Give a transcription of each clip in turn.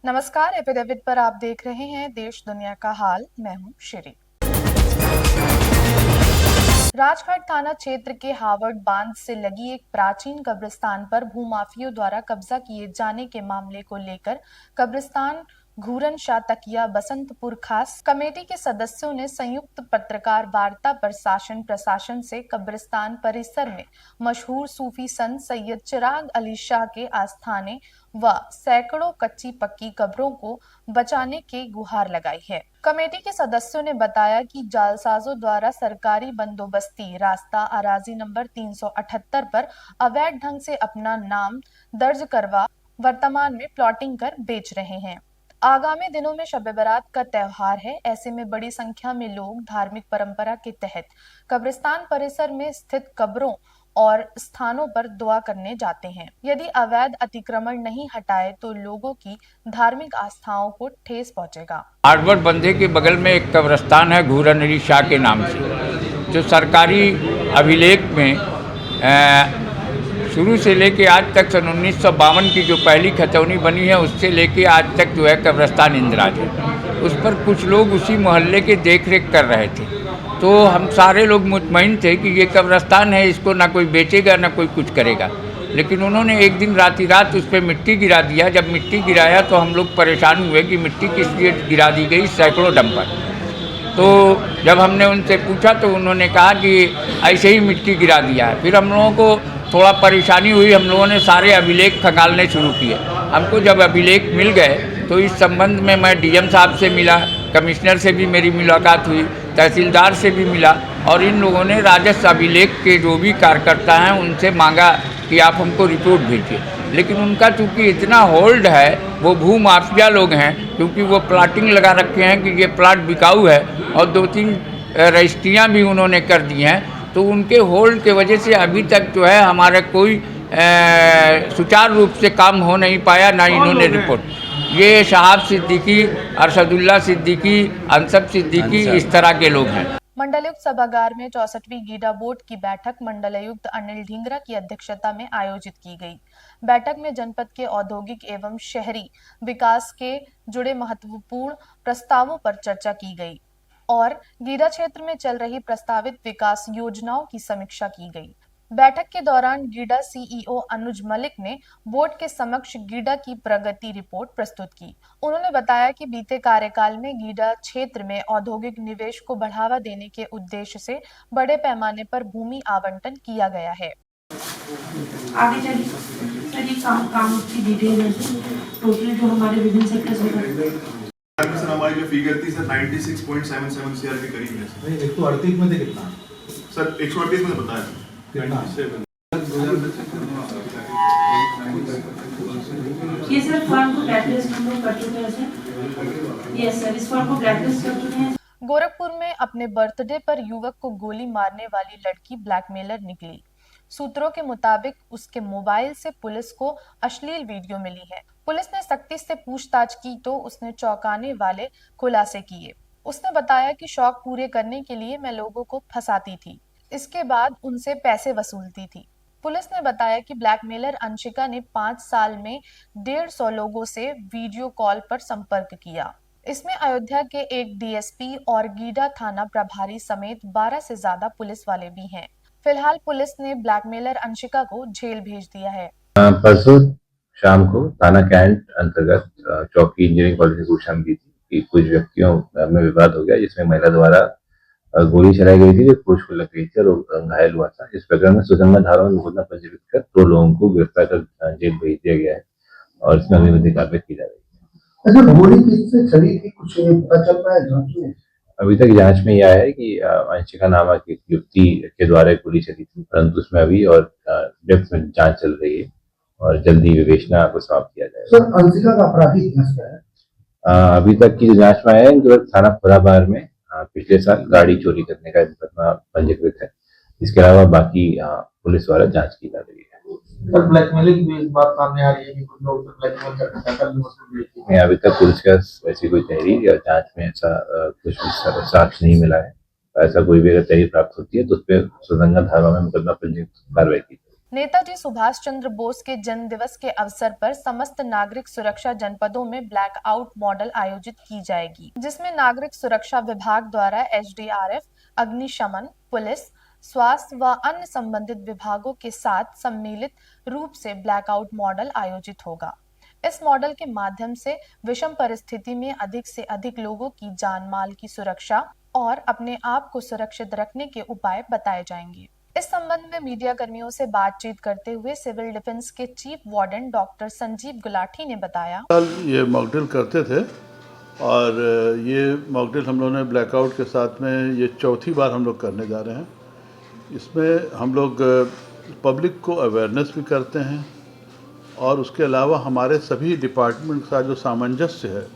नमस्कार, एपिडेविड पर आप देख रहे हैं देश दुनिया का हाल। मैं हूं श्री। राजघाट थाना क्षेत्र के हावर्ड बांध से लगी एक प्राचीन कब्रिस्तान पर भूमाफियों द्वारा कब्जा किए जाने के मामले को लेकर कब्रिस्तान घूरन शाह तकिया बसंतपुर खास कमेटी के सदस्यों ने संयुक्त पत्रकार वार्ता पर शासन प्रशासन से कब्रिस्तान परिसर में मशहूर सूफी संत सैयद चिराग अली शाह के आस्थाने व सैकड़ों कच्ची पक्की कब्रों को बचाने की गुहार लगाई है। कमेटी के सदस्यों ने बताया कि जालसाजों द्वारा सरकारी बंदोबस्ती रास्ता अराजी नंबर 378 पर अवैध ढंग से अपना नाम दर्ज करवा वर्तमान में प्लॉटिंग कर बेच रहे हैं। आगामी दिनों में शब बारात का त्योहार है, ऐसे में बड़ी संख्या में लोग धार्मिक परंपरा के तहत कब्रिस्तान परिसर में स्थित कब्रों और स्थानों पर दुआ करने जाते हैं। यदि अवैध अतिक्रमण नहीं हटाए तो लोगों की धार्मिक आस्थाओं को ठेस पहुंचेगा। हार्वर्ड बंधे के बगल में एक कब्रिस्तान है घूरन अली शाह के नाम से, जो सरकारी अभिलेख में शुरू से लेके आज तक सन 1952 की जो पहली खतौनी बनी है उससे लेके आज तक जो है कब्रिस्तान इंदिराज है। उस पर कुछ लोग उसी मोहल्ले के देख रेख कर रहे थे, तो हम सारे लोग मुतमईन थे कि ये कब्रिस्तान है, इसको ना कोई बेचेगा ना कोई कुछ करेगा। लेकिन उन्होंने एक दिन रात उस पर मिट्टी गिरा दिया। जब मिट्टी गिराया तो हम लोग परेशान हुए कि मिट्टी किस लिए गिरा दी गई, सैकड़ों डंपर। तो जब हमने उनसे पूछा तो उन्होंने कहा कि ऐसे ही मिट्टी गिरा दिया है। फिर हम लोगों को थोड़ा परेशानी हुई, हम लोगों ने सारे अभिलेख खंगालने शुरू किए। हमको जब अभिलेख मिल गए तो इस संबंध में मैं डीएम साहब से मिला, कमिश्नर से भी मेरी मुलाकात हुई, तहसीलदार से भी मिला, और इन लोगों ने राजस्व अभिलेख के जो भी कार्यकर्ता हैं उनसे मांगा कि आप हमको रिपोर्ट भेजिए। लेकिन उनका चूँकि इतना होल्ड है, वो भू माफिया लोग हैं, क्योंकि वो प्लाटिंग लगा रखे हैं कि ये प्लाट बिकाऊ है, और 2-3 रजिस्ट्रियाँ भी उन्होंने कर दी हैं। तो उनके होल्ड के वजह से अभी तक जो है हमारे कोई सुचारू रूप से काम हो नहीं पाया, ना इन्होंने रिपोर्ट। ये शहाब सिद्दीकी, अरशदुल्ला सिद्दीकी, अंसब सिद्दीकी, इस तरह के लोग हैं। मंडलायुक्त सभागार में 64वीं गीडा बोर्ड की बैठक मंडलायुक्त अनिल ढींगरा की अध्यक्षता में आयोजित की गई। बैठक में जनपद के औद्योगिक एवं शहरी विकास के जुड़े महत्वपूर्ण प्रस्तावों पर चर्चा की गई और गीडा क्षेत्र में चल रही प्रस्तावित विकास योजनाओं की समीक्षा की गई। बैठक के दौरान गीडा सीईओ अनुज मलिक ने बोर्ड के समक्ष गीडा की प्रगति रिपोर्ट प्रस्तुत की। उन्होंने बताया कि बीते कार्यकाल में गीडा क्षेत्र में औद्योगिक निवेश को बढ़ावा देने के उद्देश्य से बड़े पैमाने पर भूमि आवंटन किया गया है। आगे चलिए सर, ये काम की डिटेल है टोटल जो हमारे विभिन्न सेक्टर्स में सर हमारी जो फिगर थी सर 96.77 सीआर के करीब है सर। 138 में से कितना सर 138 में बताया ये सर फर्म को ब्लैकलिस्ट हम लोग कर चुके हैं सर। यस सर, इस फर्म को ब्लैकलिस्ट कर चुके हैं। गोरखपुर में अपने बर्थडे पर युवक को गोली मारने वाली लड़की ब्लैकमेलर निकली। सूत्रों के मुताबिक उसके मोबाइल से पुलिस को अश्लील वीडियो मिली है। पुलिस ने सख्ती से पूछताछ की तो उसने चौंकाने वाले खुलासे किए। उसने बताया कि शौक पूरे करने के लिए मैं लोगों को फंसाती थी, इसके बाद उनसे पैसे वसूलती थी। पुलिस ने बताया कि ब्लैकमेलर अंशिका ने 5 साल में 150 लोगों से वीडियो कॉल पर संपर्क किया। इसमें अयोध्या के एक डीएसपी और गीडा थाना प्रभारी समेत 12 से ज्यादा पुलिस वाले भी हैं। फिलहाल पुलिस ने ब्लैकमेलर अंशिका को जेल भेज दिया है। परसों शाम को थाना कैंट अंतर्गत चौकी इंजीनियरिंग कॉलेज से सूचना मिली थी कि कुछ व्यक्तियों में विवाद हो गया, जिसमें महिला द्वारा गोली चलाई गई थी, जो पुरुष को लग गई थी और घायल हुआ था। इस प्रकरण में सुसंगत धाराओं में मुकदमा पंजीकृत कर 2 लोगों को गिरफ्तार कर जेल भेज दिया गया है और इसमें अगली कार्रवाई की जा रही है। अच्छा, गोली किससे चली थी कुछ पता चल पाया जांच में? अभी तक जांच में यह है कि अंशिका नामक एक युवती के द्वारा गोली चली थी, परंतु उसमें अभी और डेप्थ में जांच चल रही है और जल्दी विवेचना को समाप्त किया जाएगा। सर, अंशिका का अपराधी इतिहास क्या है? अभी तक की जो जांच में आया है, केवल थाना खुराबार में पिछले साल गाड़ी चोरी करने का मुकदमा पंजीकृत है। इसके अलावा बाकी पुलिस द्वारा जांच की जा रही है। सर, ब्लैकमेलिंग की भी इस बात सामने आ रही है कि कुछ लोग ब्लैकमेल करते हैं। अभी तक पुलिस का ऐसी कोई तहरीर या जांच में ऐसा कुछ साक्ष्य नहीं मिला है। ऐसा कोई भी अगर तहरीर प्राप्त होती है तो उस पर सुसंगत धाराओं में मुकदमा पंजीकृत कार्रवाई की जाएगी। नेताजी सुभाष चंद्र बोस के जन्म दिवस के अवसर पर समस्त नागरिक सुरक्षा जनपदों में ब्लैक आउट मॉडल आयोजित की जाएगी, जिसमें नागरिक सुरक्षा विभाग द्वारा एसडीआरएफ, अग्निशमन, पुलिस, स्वास्थ्य व अन्य संबंधित विभागों के साथ सम्मिलित रूप से ब्लैकआउट मॉडल आयोजित होगा। इस मॉडल के माध्यम से विषम परिस्थिति में अधिक से अधिक लोगों की जान माल की सुरक्षा और अपने आप को सुरक्षित रखने के उपाय बताए जाएंगे। इस संबंध में मीडिया कर्मियों से बातचीत करते हुए सिविल डिफेंस के chief warden doctor Sanjeev Gulati ने बताया, ये मॉकड्रिल करते थे और ये मॉकड्रिल हम लोगों ने ब्लैकआउट के साथ में ये चौथी बार हम लोग करने जा रहे हैं। इसमें हम लोग पब्लिक को अवेयरनेस भी करते हैं और उसके अलावा हमारे सभी डिपार्टमेंट का जो सामंजस्य है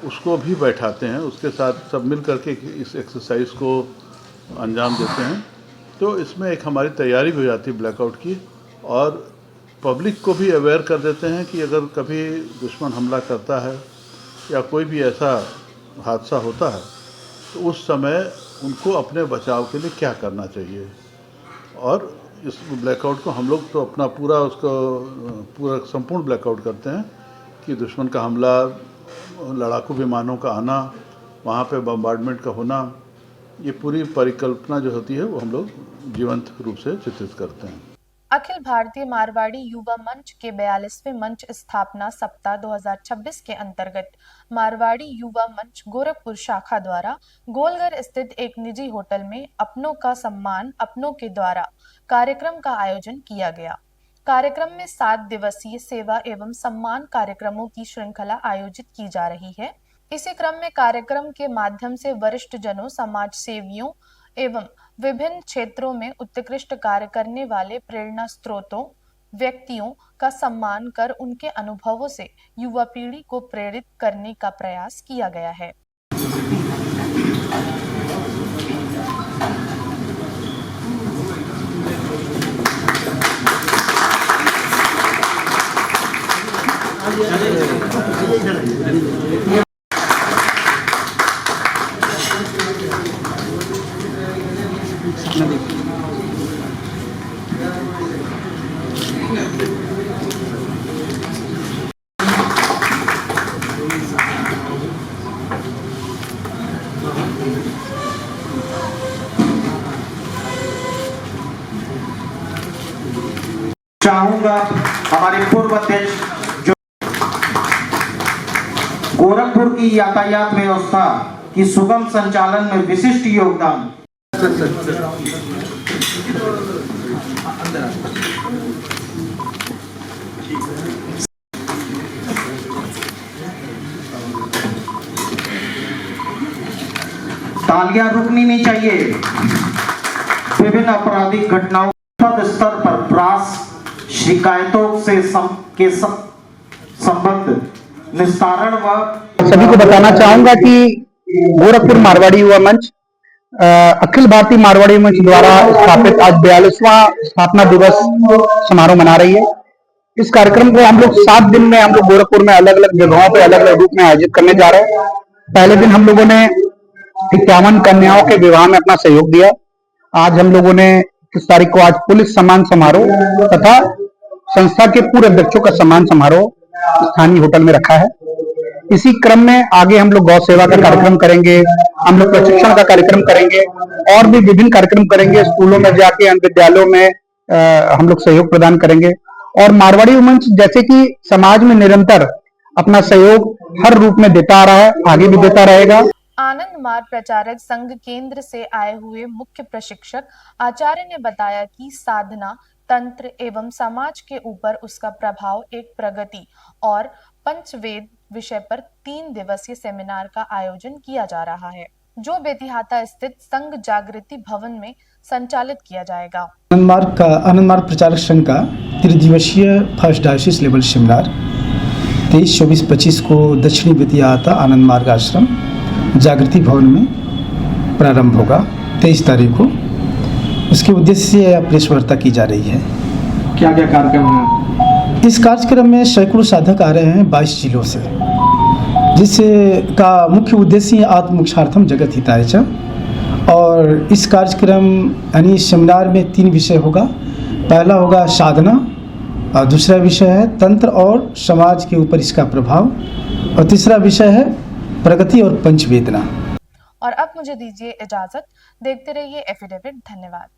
उसको भी बैठाते हैं, उसके साथ सब मिल करके इस एक्सरसाइज को अंजाम देते हैं। तो इसमें एक हमारी तैयारी भी हो जाती है ब्लैकआउट की और पब्लिक को भी अवेयर कर देते हैं कि अगर कभी दुश्मन हमला करता है या कोई भी ऐसा हादसा होता है तो उस समय उनको अपने बचाव के लिए क्या करना चाहिए। और इस ब्लैकआउट को हम लोग तो अपना पूरा संपूर्ण ब्लैकआउट करते हैं कि दुश्मन का हमला, लड़ाकू विमानों का आना, वहाँ पे बम्बार्डमेंट का होना, ये पूरी परिकल्पना जो होती है वो हम लोग जीवंत रूप से चित्रित करते हैं। अखिल भारतीय मारवाड़ी युवा मंच के 42वें मंच स्थापना सप्ताह 2026 के अंतर्गत मारवाड़ी युवा मंच गोरखपुर शाखा द्वारा गोलघर स्थित एक निजी होटल में अपनों का सम्मान अपनों के द्वारा कार्यक्रम का आयोजन किया गया। कार्यक्रम में 7 दिवसीय सेवा एवं सम्मान कार्यक्रमों की श्रृंखला आयोजित की जा रही है। इसी क्रम में कार्यक्रम के माध्यम से वरिष्ठ जनों, समाज सेवियों एवं विभिन्न क्षेत्रों में उत्कृष्ट कार्य करने वाले प्रेरणा स्रोतों, व्यक्तियों का सम्मान कर उनके अनुभवों से युवा पीढ़ी को प्रेरित करने का प्रयास किया गया है। चाहूंगा हमारे पूर्व अध्यक्ष जो गोरखपुर की यातायात व्यवस्था की सुगम संचालन में विशिष्ट योगदान तालियां रुकनी नहीं चाहिए। विभिन्न आपराधिक घटनाओं स्तर पर प्रास शिकायतों से संबंध निस्तारण व सभी को बताना चाहूंगा कि गोरखपुर मारवाड़ी युवा मंच अखिल भारतीय मारवाड़ी मंच द्वारा स्थापित आज 42वां स्थापना दिवस समारोह मना रही है। इस कार्यक्रम को हम लोग 7 दिन में हम लोग गोरखपुर में अलग अलग जगहों पे अलग अलग रूप में आयोजित करने जा रहे हैं। पहले दिन हम लोगों ने 51 कन्याओं के विवाह में अपना सहयोग दिया। आज हम लोगों ने 30 तारीख को आज पुलिस सम्मान समारोह तथा संस्था के पूरे अध्यक्षों का सम्मान समारोह स्थानीय होटल में रखा है। इसी क्रम में आगे हम लोग गौ सेवा का कार्यक्रम करेंगे, हम लोग प्रशिक्षण का कार्यक्रम करेंगे और भी विभिन्न कार्यक्रम करेंगे। स्कूलों में जाके विद्यालयों में हम लोग सहयोग प्रदान करेंगे और मारवाड़ी मंच जैसे कि समाज में निरंतर अपना सहयोग हर रूप में देता आ रहा है, आगे भी देता रहेगा। आनंद मार्ग प्रचारक संघ केंद्र से आए हुए मुख्य प्रशिक्षक आचार्य ने बताया कि साधना, तंत्र एवं समाज के ऊपर उसका प्रभाव एक प्रगति और पंचवेद विषय पर 3 दिवसीय सेमिनार का आयोजन किया जा रहा है, जो बेतिहाता स्थित संघ जागृति भवन में संचालित किया जाएगा। आनंद मार्ग प्रचारक संघ का 3 दिवसीय फर्स्ट डायोसिस लेवल सेमिनार 23, 24, 25 को दक्षिणी बेतिहाता आनंद मार्ग आश्रम जागृति भवन में प्रारंभ होगा 23 तारीख को। उसके उद्देश्य से प्रेस वार्ता की जा रही है। क्या क्या कार्यक्रम है? इस कार्यक्रम में सैकड़ों साधक आ रहे हैं 22 जिलों से, जिसका मुख्य उद्देश्य आत्मोक्षार्थम जगत हिताय च। और इस कार्यक्रम यानी सेमिनार में 3 विषय होगा। पहला होगा साधना और दूसरा विषय है तंत्र और समाज के ऊपर इसका प्रभाव और तीसरा विषय है प्रगति और पंचवेदना। और अब मुझे दीजिए इजाजत। देखते रहिए एफिडेविट। धन्यवाद।